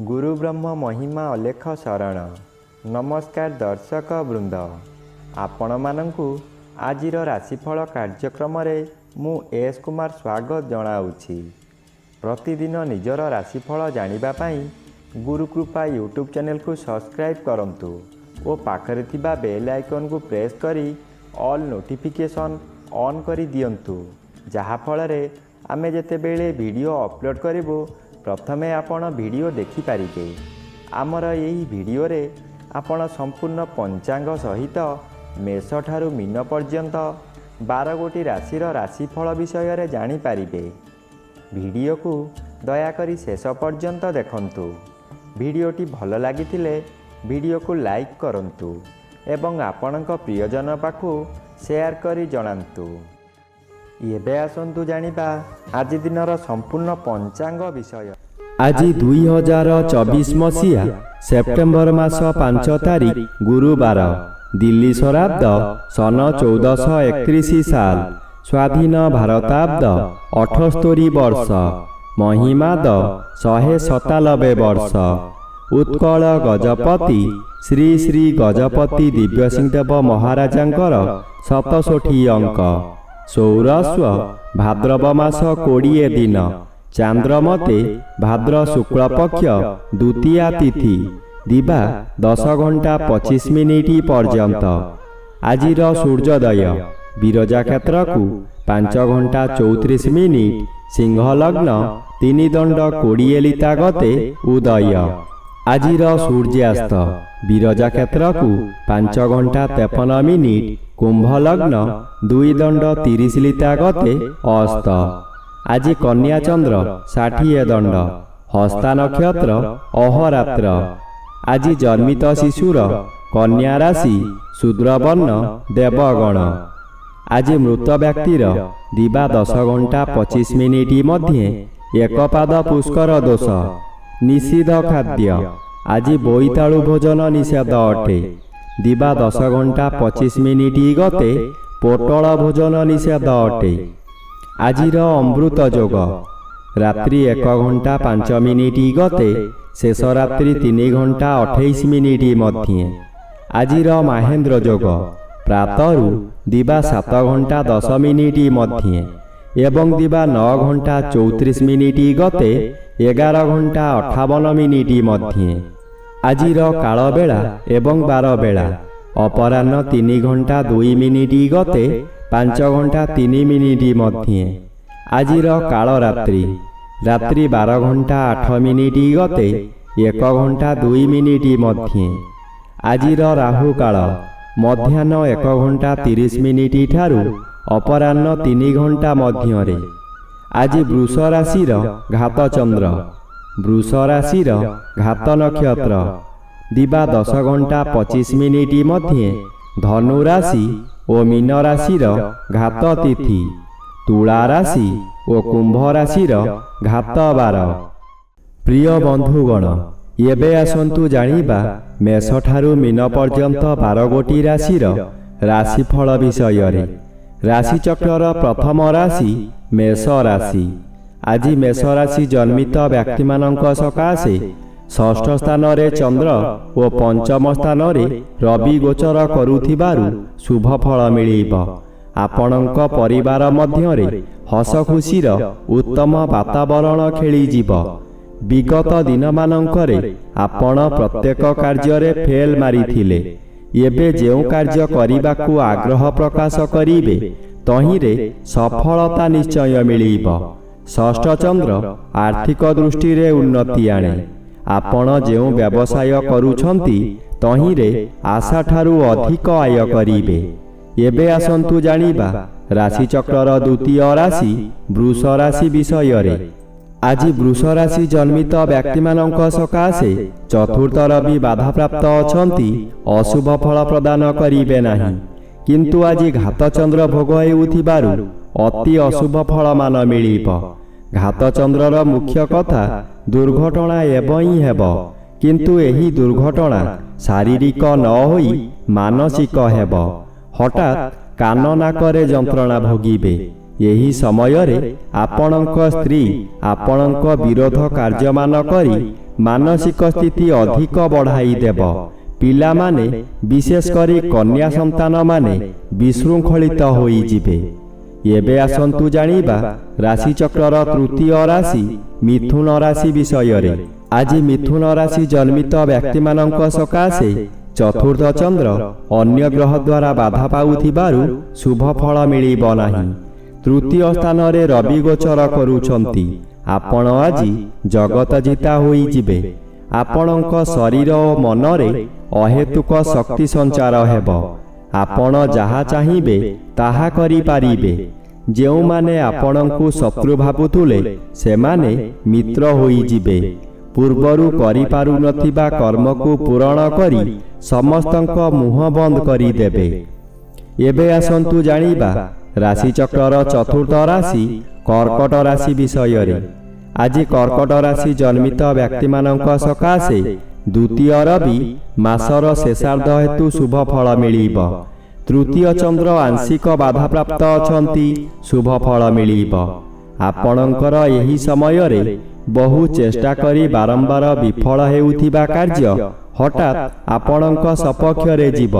गुरु ब्रह्म महिमा अलेख शरण। नमस्कार दर्शक वृंद, आपण मानंकु आजिर राशिफल कार्यक्रम मु एस कुमार स्वागत जनाऊँगी। प्रतिदिन निजर राशिफल जानिबा पाई गुरुकृपा यूट्यूब चैनल को सब्सक्राइब करंतु और पाखरे थिबा बेल आइकन को प्रेस करी ऑल नोटिफिकेशन ऑन करी दियंतु, जहा फलरे आमे जेतेबेले वीडियो अपलोड करिवो प्रथमे आपण वीडियो देखि पारिबे। आमर एही वीडियो रे आपण संपूर्ण पंचांग सहित मेष ठारू मीन पर्यंत 12 गोटी राशिर राशिफल विषय रे जानि पारिबे। वीडियो को दयाकरी शेष पर्यंत देखंतु। वीडियोटी भल लागिथिले वीडियो को लाइक करंतु एवं आपणक प्रियजन पाखु शेयर करी जणांतु। एबे आसंतु जानिबा आज दिनर संपूर्ण पंचांग विषय। आज 2024 मसीहा सेप्टेम्बर मास 5 तारिख गुरुवार, दिल्ली शराब्द सन 1431 साल, स्वाधीन भारताब्द 78 वर्ष, महिमाद 197 वर्ष। उत्कल गजपति श्री श्री गजपति दिव्यसिंहदेव महाराजांकर 67 अंक। सौरस्व भाद्रव मास 20 दिन, चांद्रमते भाद्र शुक्ल पक्ष द्वितीया तिथि, दिवा 10 घंटा 25 मिनिट पर्यंत। आजिर सूर्योदय विरजा क्षेत्र को 5 घंटा 34 मिनिट, सिंह लग्न 3 दंड 20 लिता गते उदय। आजिर सूर्यास्त विरजा क्षेत्र को 5 घंटा 53 मिनिट, कुंभ लग्न 2 दंड 30 लिता गते अस्त। आज कन्या चंद्र 60 दंड, हस्ता नक्षत्र अहोरात्र। आज जन्मित शिशुर कन्या राशि शूद्रवर्ण देवगण। आज मृत व्यक्तिर दिवा 10 घंटा 25 मिनिट मध्ये एकपाद पुष्कर दोष। निषिद्ध खाद्य आज बोईतालु भोजन निषेध अटे। दिवा 10 घंटा 25 मिनिट गते पोटल भोजन निषेध अटे। आजिर अमृत जोग रात्रि 1 घंटा 5 मिनिट गते शेष रात्रि 3 घंटा 28 मिनिट मध्ये। आजिर महेंद्र जोग प्रातरु दिवा 7 घंटा 10 मिनिट मध्ये एवं दिवा 9 घंटा 34 मिनिट गते 11 घंटा 58 मिनिट मध्ये। आजिर काल बेला एवं 12 बेला अपराह्न 3 घंटा 2 मिनिट गते 5 घंटा 3 मिनिट मध्ये। आजिर काल रात्रि रात्रि 12 घंटा 8 मिनिट गते 1 घंटा 2 मिनिट मध्ये। आजिर राहु काल मध्याह्न 1 घंटा 30 मिनिट ठारू अपराह्न 3 घंटा मध्यरे। आज वृष राशिर घात चंद्र, वृष राशिर घात नक्षत्र, दिवा 10 घंटा 25 मिनिट मध्ये धनु राशि और मीन राशिर घात तिथि, तुला राशि और कुंभ राशिर घात बार। प्रिय बंधुगण, एबे आसंतु जानिबा मेष ठारू मीन पर्यंत 12 गोटी राशिर राशिफल विषय रे। राशि चक्र प्रथम राशि मेष राशि। आज मेष राशि जन्मित व्यक्ति मानक सकाशे षष्ठ स्थान रे चंद्र और पंचम स्थान रे रवि गोचर करुथिबारु शुभ फल मिलिब। आपणक परिवार मध्य रे हस खुशीर उत्तम वातावरण खेली जीव। विगत दिन मानंकरे आपण प्रत्येक कार्य रे फेल मारिथिले। एबे जेउ कार्य करिबाकू आग्रह प्रकाश करिवे तहिरे सफलता निश्चय मिलिब। षष्ठ चंद्र आर्थिक दृष्टि रे उन्नति आणे। आपण जेउ व्यवसाय करूछंती तहिरे आशा ठारू अधिक आय करिवे। एबे आसंतु जानिबा राशि चक्रर द्वितीय राशि वृष राशि विषय रे। आज वृष राशि जन्मित व्यक्ति मानक सकाशे चतुर्थ रवि बाधा प्राप्त अछंती, अशुभ फल प्रदान करिवे नाही। किंतु आज घात चंद्र भोग हेउथिबारु अति अशुभ फल मान मिलिब। घात चंद्रर मुख्य कथा दुर्घटना एवं ही हेब, किंतु एही दुर्घटना शारीरिक न होई मानसिक हेब। हठात कान नाकरे जंत्रणा भोगिबे। यही समय रे आपणक स्त्री आपणक विरोध कार्यमान करी ମାନସିକ ସ୍ଥିତି ଅଧିକ ବଢ଼ାଇ ଦେବ। ପିଲାମାନେ ବିଶେଷ କରି କନ୍ୟା ସନ୍ତାନମାନେ ବିଶୃଙ୍ଖଳିତ ହୋଇଯିବେ। ଏବେ ଆସନ୍ତୁ ଜାଣିବା ରାଶିଚକ୍ରର ତୃତୀୟ ରାଶି ମିଥୁନ ରାଶି ବିଷୟରେ। ଆଜି ମିଥୁନ ରାଶି ଜନ୍ମିତ ବ୍ୟକ୍ତିମାନଙ୍କ ସକାଶେ ଚତୁର୍ଥ ଚନ୍ଦ୍ର ଅନ୍ୟ ଗ୍ରହ ଦ୍ୱାରା ବାଧା ପାଉଥିବାରୁ ଶୁଭ ଫଳ ମିଳିବ ନାହିଁ। ତୃତୀୟ ସ୍ଥାନରେ ରବି ଗୋଚର କରୁଛନ୍ତି। ଆପଣ ଆଜି ଜଗତ ଜିତା ହୋଇଯିବେ। ଆପଣଙ୍କ ଶରୀର ଓ ମନରେ ଅହେତୁକ ଶକ୍ତି ସଞ୍ଚାର ହେବ। ଆପଣ ଯାହା ଚାହିଁବେ ତାହା କରିପାରିବେ। ଯେଉଁମାନେ ଆପଣଙ୍କୁ ଶତ୍ରୁ ଭାବୁଥିଲେ ସେମାନେ ମିତ୍ର ହୋଇଯିବେ। ପୂର୍ବରୁ କରିପାରୁନଥିବା କର୍ମକୁ ପୂରଣ କରି ସମସ୍ତଙ୍କ ମୁହଁ ବନ୍ଦ କରିଦେବେ। ଏବେ ଆସନ୍ତୁ ଜାଣିବା ରାଶିଚକ୍ରର ଚତୁର୍ଥ ରାଶି କର୍କଟ ରାଶି ବିଷୟରେ। ଆଜି କର୍କଟ ରାଶି ଜନ୍ମିତ ବ୍ୟକ୍ତିମାନଙ୍କ ସକାଶେ ଦ୍ୱିତୀୟ ରବି ମାସର ଶେଷାର୍ଦ୍ଧ ହେତୁ ଶୁଭ ଫଳ ମିଳିବ। ତୃତୀୟ ଚନ୍ଦ୍ର ଆଂଶିକ ବାଧାପ୍ରାପ୍ତ ଅଛନ୍ତି, ଶୁଭ ଫଳ ମିଳିବ। ଆପଣଙ୍କର ଏହି ସମୟରେ ବହୁ ଚେଷ୍ଟା କରି ବାରମ୍ବାର ବିଫଳ ହେଉଥିବା କାର୍ଯ୍ୟ ହଠାତ୍ ଆପଣଙ୍କ ସପକ୍ଷରେ ଯିବ।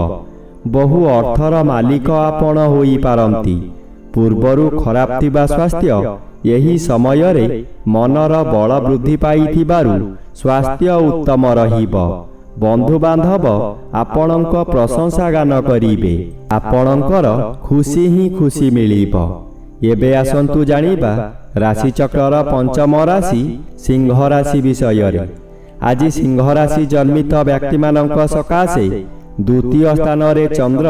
ବହୁ ଅର୍ଥର ମାଲିକ ଆପଣ ହୋଇପାରନ୍ତି। ପୂର୍ବରୁ ଖରାପ ଥିବା ସ୍ୱାସ୍ଥ୍ୟ ଏହି ସମୟରେ ମନର ବଳ ବୃଦ୍ଧି ପାଇଥିବାରୁ ସ୍ୱାସ୍ଥ୍ୟ ଉତ୍ତମ ରହିବ। ବନ୍ଧୁବାନ୍ଧବ ଆପଣଙ୍କ ପ୍ରଶଂସା ଗାନ କରିବେ। ଆପଣଙ୍କର ଖୁସି ହିଁ ଖୁସି ମିଳିବ। ଏବେ ଆସନ୍ତୁ ଜାଣିବା ରାଶିଚକ୍ରର ପଞ୍ଚମ ରାଶି ସିଂହ ରାଶି ବିଷୟରେ। ଆଜି ସିଂହ ରାଶି ଜନ୍ମିତ ବ୍ୟକ୍ତିମାନଙ୍କ ସକାଶେ ଦ୍ୱିତୀୟ ସ୍ଥାନରେ ଚନ୍ଦ୍ର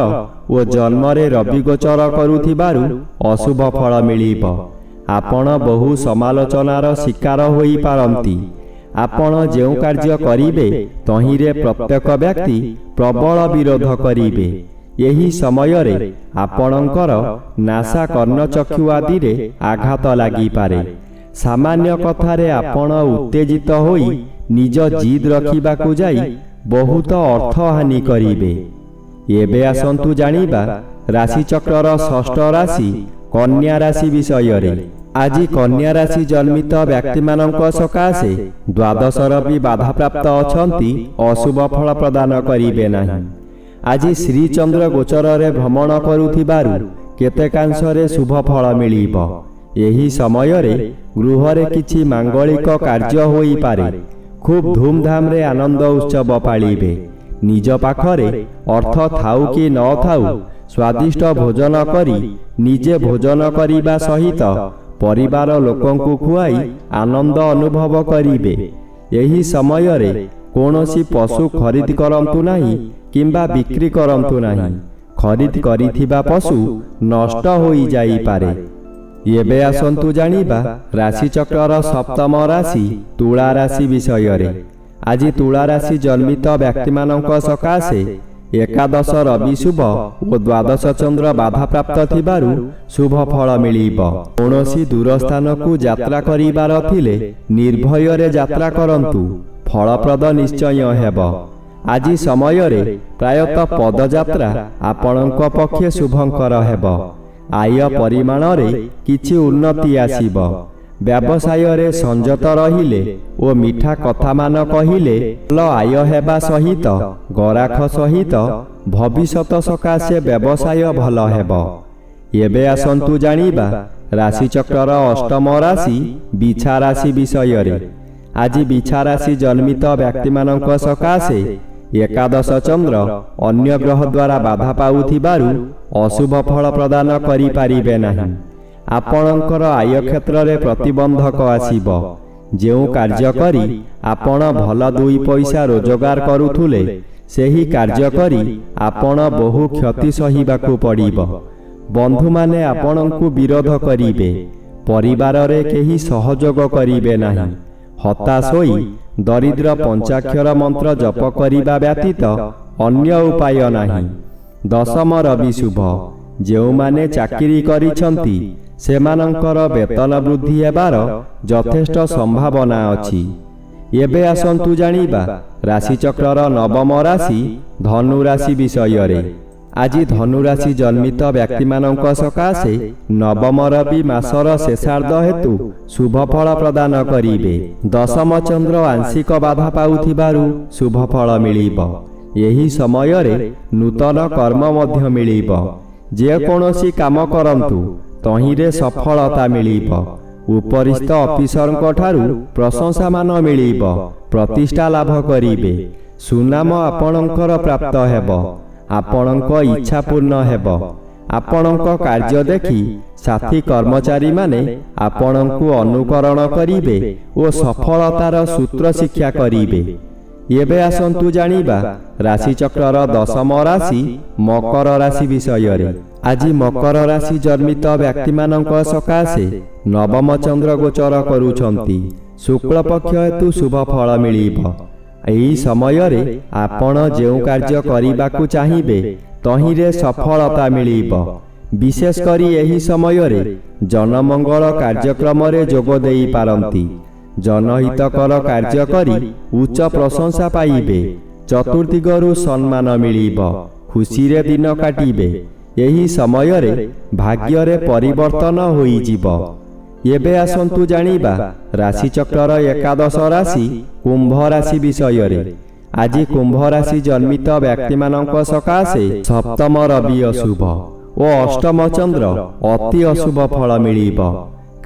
ଓ ଜନ୍ମରେ ରବି ଗୋଚର କରୁଥିବାରୁ ଅଶୁଭ ଫଳ ମିଳିବ। ଆପଣ ବହୁ ସମାଲୋଚନାର ଶିକାର ହୋଇପାରନ୍ତି। ଆପଣ ଯେଉଁ କାର୍ଯ୍ୟ କରିବେ ତହିଁରେ ପ୍ରତ୍ୟେକ ବ୍ୟକ୍ତି ପ୍ରବଳ ବିରୋଧ କରିବେ। ଏହି ସମୟରେ ଆପଣଙ୍କର ନାସା କର୍ଣ୍ଣଚକ୍ଷୁ ଆଦିରେ ଆଘାତ ଲାଗିପାରେ। ସାମାନ୍ୟ କଥାରେ ଆପଣ ଉତ୍ତେଜିତ ହୋଇ ନିଜ ଜିଦ୍ ରଖିବାକୁ ଯାଇ ବହୁତ ଅର୍ଥ ହାନି କରିବେ। ଏବେ ଆସନ୍ତୁ ଜାଣିବା ରାଶିଚକ୍ରର ଷଷ୍ଠ ରାଶି କନ୍ୟା ରାଶି ବିଷୟରେ। ଆଜି କନ୍ୟା ରାଶି ଜନ୍ମିତ ବ୍ୟକ୍ତିମାନଙ୍କ ସକାଶେ ଦ୍ୱାଦଶ ରବି ବାଧାପ୍ରାପ୍ତ ଅଛନ୍ତି, ଅଶୁଭ ଫଳ ପ୍ରଦାନ କରିବେ ନାହିଁ। ଆଜି ଶ୍ରୀଚନ୍ଦ୍ର ଗୋଚରରେ ଭ୍ରମଣ କରୁଥିବାରୁ କେତେକାଂଶରେ ଶୁଭ ଫଳ ମିଳିବ। ଏହି ସମୟରେ ଗୃହରେ କିଛି ମାଙ୍ଗଳିକ କାର୍ଯ୍ୟ ହୋଇପାରେ। ଖୁବ୍ ଧୁମଧାମରେ ଆନନ୍ଦ ଉତ୍ସବ ପାଳିବେ। ନିଜ ପାଖରେ ଅର୍ଥ ଥାଉ କି ନ ଥାଉ ସ୍ୱାଦିଷ୍ଟ ଭୋଜନ କରି ନିଜେ ଭୋଜନ କରିବା ସହିତ ପରିବାର ଲୋକଙ୍କୁ ଖୁଆଇ ଆନନ୍ଦ ଅନୁଭବ କରିବେ। ଏହି ସମୟରେ କୌଣସି ପଶୁ ଖରିଦ କରନ୍ତୁ ନାହିଁ କିମ୍ବା ବିକ୍ରି କରନ୍ତୁ ନାହିଁ। ଖରିଦ କରିଥିବା ପଶୁ ନଷ୍ଟ ହୋଇଯାଇପାରେ। ଏବେ ଆସନ୍ତୁ ଜାଣିବା ରାଶିଚକ୍ରର ସପ୍ତମ ରାଶି ତୁଳା ରାଶି ବିଷୟରେ। ଆଜି ତୁଳା ରାଶି ଜନ୍ମିତ ବ୍ୟକ୍ତିମାନଙ୍କ ସକାଶେ ଏକାଦଶ ରବି ଶୁଭ ଓ ଦ୍ୱାଦଶ ଚନ୍ଦ୍ର ବାଧାପ୍ରାପ୍ତ ଥିବାରୁ ଶୁଭ ଫଳ ମିଳିବ। କୌଣସି ଦୂର ସ୍ଥାନକୁ ଯାତ୍ରା କରିବାର ଥିଲେ ନିର୍ଭୟରେ ଯାତ୍ରା କରନ୍ତୁ, ଫଳପ୍ରଦ ନିଶ୍ଚୟ ହେବ। ଆଜି ସମୟରେ ପ୍ରାୟତଃ ପଦଯାତ୍ରା ଆପଣଙ୍କ ପକ୍ଷେ ଶୁଭଙ୍କର ହେବ। ଆୟ ପରିମାଣରେ କିଛି ଉନ୍ନତି ଆସିବ। ବ୍ୟବସାୟରେ ସଂଯତ ରହିଲେ ଓ ମିଠା କଥାମାନ କହିଲେ ଭଲ ଆୟ ହେବା ସହିତ ଗରାଖ ସହିତ ଭବିଷ୍ୟତ ସକାଶେ ବ୍ୟବସାୟ ଭଲ ହେବ। ଏବେ ଆସନ୍ତୁ ଜାଣିବା ରାଶିଚକ୍ରର ଅଷ୍ଟମ ରାଶି ବିଛା ରାଶି ବିଷୟରେ। ଆଜି ବିଛା ରାଶି ଜନ୍ମିତ ବ୍ୟକ୍ତିମାନଙ୍କ ସକାଶେ ଏକାଦଶ ଚନ୍ଦ୍ର ଅନ୍ୟ ଗ୍ରହ ଦ୍ୱାରା ବାଧା ପାଉଥିବାରୁ ଅଶୁଭ ଫଳ ପ୍ରଦାନ କରିପାରିବେ ନାହିଁ। ଆପଣଙ୍କର ଆୟ କ୍ଷେତ୍ରରେ ପ୍ରତିବନ୍ଧକ ଆସିବ। ଯେଉଁ କାର୍ଯ୍ୟ କରି ଆପଣ ଭଲ ଦୁଇ ପଇସା ରୋଜଗାର କରୁଥିଲେ ସେହି କାର୍ଯ୍ୟ କରି ଆପଣ ବହୁ କ୍ଷତି ସହିବାକୁ ପଡ଼ିବ। ବନ୍ଧୁମାନେ ଆପଣଙ୍କୁ ବିରୋଧ କରିବେ। ପରିବାରରେ କେହି ସହଯୋଗ କରିବେ ନାହିଁ। ହତାଶ ହୋଇ ଦରିଦ୍ର ପଞ୍ଚାକ୍ଷର ମନ୍ତ୍ର ଜପ କରିବା ବ୍ୟତୀତ ଅନ୍ୟ ଉପାୟ ନାହିଁ। ଦଶମ ରବି ଶୁଭ। ଯେଉଁମାନେ ଚାକିରି କରିଛନ୍ତି ସେମାନଙ୍କର ବେତନ ବୃଦ୍ଧି ହେବାର ଯଥେଷ୍ଟ ସମ୍ଭାବନା ଅଛି। ଏବେ ଆସନ୍ତୁ ଜାଣିବା ରାଶିଚକ୍ରର ନବମ ରାଶି ଧନୁ ରାଶି ବିଷୟରେ। ଆଜି ଧନୁରାଶି ଜନ୍ମିତ ବ୍ୟକ୍ତିମାନଙ୍କ ସକାଶେ ନବମ ରବି ମାସର ଶେଷାର୍ଦ୍ଧ ହେତୁ ଶୁଭ ଫଳ ପ୍ରଦାନ କରିବେ। ଦଶମ ଚନ୍ଦ୍ର ଆଂଶିକ ବାଧା ପାଉଥିବାରୁ ଶୁଭ ଫଳ ମିଳିବ। ଏହି ସମୟରେ ନୂତନ କର୍ମ ମଧ୍ୟ ମିଳିବ। ଯେକୌଣସି କାମ କରନ୍ତୁ ତହିଁରେ ସଫଳତା ମିଳିବ। ଉପରିସ୍ଥ ଅଫିସରଙ୍କ ଠାରୁ ପ୍ରଶଂସାମାନ ମିଳିବ। ପ୍ରତିଷ୍ଠା ଲାଭ କରିବେ। ସୁନାମ ଆପଣଙ୍କର ପ୍ରାପ୍ତ ହେବ। ଆପଣଙ୍କ ଇଚ୍ଛା ପୂର୍ଣ୍ଣ ହେବ। ଆପଣଙ୍କ କାର୍ଯ୍ୟ ଦେଖି ସାଥୀ କର୍ମଚାରୀମାନେ ଆପଣଙ୍କୁ ଅନୁକରଣ କରିବେ ଓ ସଫଳତାର ସୂତ୍ର ଶିକ୍ଷା କରିବେ। ଏବେ ଆସନ୍ତୁ ଜାଣିବା ରାଶିଚକ୍ରର ଦଶମ ରାଶି ମକର ରାଶି ବିଷୟରେ। ଆଜି ମକର ରାଶି ଜନ୍ମିତ ବ୍ୟକ୍ତିମାନଙ୍କ ସକାଶେ ନବମ ଚନ୍ଦ୍ର ଗୋଚର କରୁଛନ୍ତି। ଶୁକ୍ଳପକ୍ଷ ହେତୁ ଶୁଭ ଫଳ ମିଳିବ। ଏହି ସମୟରେ ଆପଣ ଯେଉଁ କାର୍ଯ୍ୟ କରିବାକୁ ଚାହିଁବେ ତହିଁରେ ସଫଳତା ମିଳିବ। ବିଶେଷ କରି ଏହି ସମୟରେ ଜନମଙ୍ଗଳ କାର୍ଯ୍ୟକ୍ରମରେ ଯୋଗ ଦେଇପାରନ୍ତି। ଜନହିତକର କାର୍ଯ୍ୟ କରି ଉଚ୍ଚ ପ୍ରଶଂସା ପାଇବେ। ଚତୁର୍ଦିଗରୁ ସମ୍ମାନ ମିଳିବ। ଖୁସିରେ ଦିନ କାଟିବେ। ଏହି ସମୟରେ ଭାଗ୍ୟରେ ପରିବର୍ତ୍ତନ ହୋଇଯିବ। ଏବେ ଆସନ୍ତୁ ଜାଣିବା ରାଶିଚକ୍ରର ଏକାଦଶ ରାଶି କୁମ୍ଭ ରାଶି ବିଷୟରେ। ଆଜି କୁମ୍ଭ ରାଶି ଜନ୍ମିତ ବ୍ୟକ୍ତିମାନଙ୍କ ସକାଶେ ସପ୍ତମ ରବି ଅଶୁଭ ଓ ଅଷ୍ଟମ ଚନ୍ଦ୍ର ଅତି ଅଶୁଭ ଫଳ ମିଳିବ।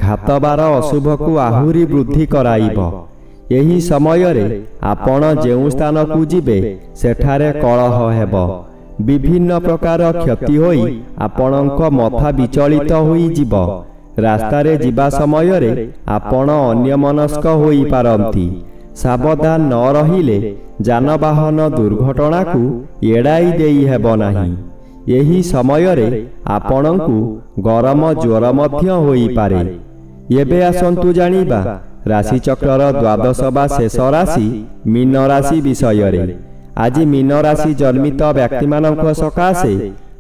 ଘାତବାର ଅଶୁଭକୁ ଆହୁରି ବୃଦ୍ଧି କରାଇବ। ଏହି ସମୟରେ ଆପଣ ଯେଉଁ ସ୍ଥାନକୁ ଯିବେ ସେଠାରେ କଳହ ହେବ। ବିଭିନ୍ନ ପ୍ରକାର କ୍ଷତି ହୋଇ ଆପଣଙ୍କ ମଥା ବିଚଳିତ ହୋଇଯିବ। ରାସ୍ତାରେ ଯିବା ସମୟରେ ଆପଣ ଅନ୍ୟମନସ୍କ ହୋଇପାରନ୍ତି। ସାବଧାନ ନ ରହିଲେ ଯାନବାହନ ଦୁର୍ଘଟଣାକୁ ଏଡ଼ାଇ ଦେଇ ହେବ ନାହିଁ। ଏହି ସମୟରେ ଆପଣଙ୍କୁ ଗରମ ଜ୍ୱର ମଧ୍ୟ ହୋଇପାରେ। ଏବେ ଆସନ୍ତୁ ଜାଣିବା ରାଶିଚକ୍ରର ଦ୍ୱାଦଶ ବା ଶେଷ ରାଶି ମୀନ ରାଶି ବିଷୟରେ। ଆଜି ମୀନ ରାଶି ଜନ୍ମିତ ବ୍ୟକ୍ତିମାନଙ୍କ ସକାଶେ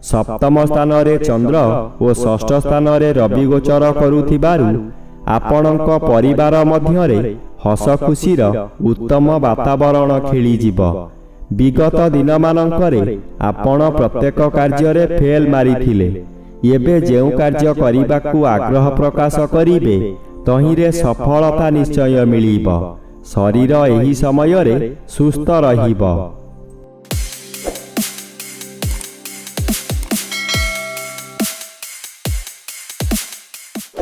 ସପ୍ତମ ସ୍ଥାନରେ ଚନ୍ଦ୍ର ଓ ଷଷ୍ଠ ସ୍ଥାନରେ ରବି ଗୋଚର କରୁଥିବାରୁ ଆପଣଙ୍କ ପରିବାର ମଧ୍ୟରେ ହସ ଖୁସିର ଉତ୍ତମ ବାତାବରଣ ଖେଳିଯିବ। ବିଗତ ଦିନମାନଙ୍କରେ ଆପଣ ପ୍ରତ୍ୟେକ କାର୍ଯ୍ୟରେ ଫେଲ୍ ମାରିଥିଲେ। ଏବେ ଯେଉଁ କାର୍ଯ୍ୟ କରିବାକୁ ଆଗ୍ରହ ପ୍ରକାଶ କରିବେ ତହିଁରେ ସଫଳତା ନିଶ୍ଚୟ ମିଳିବ। ଶରୀର ଏହି ସମୟରେ ସୁସ୍ଥ ରହିବ।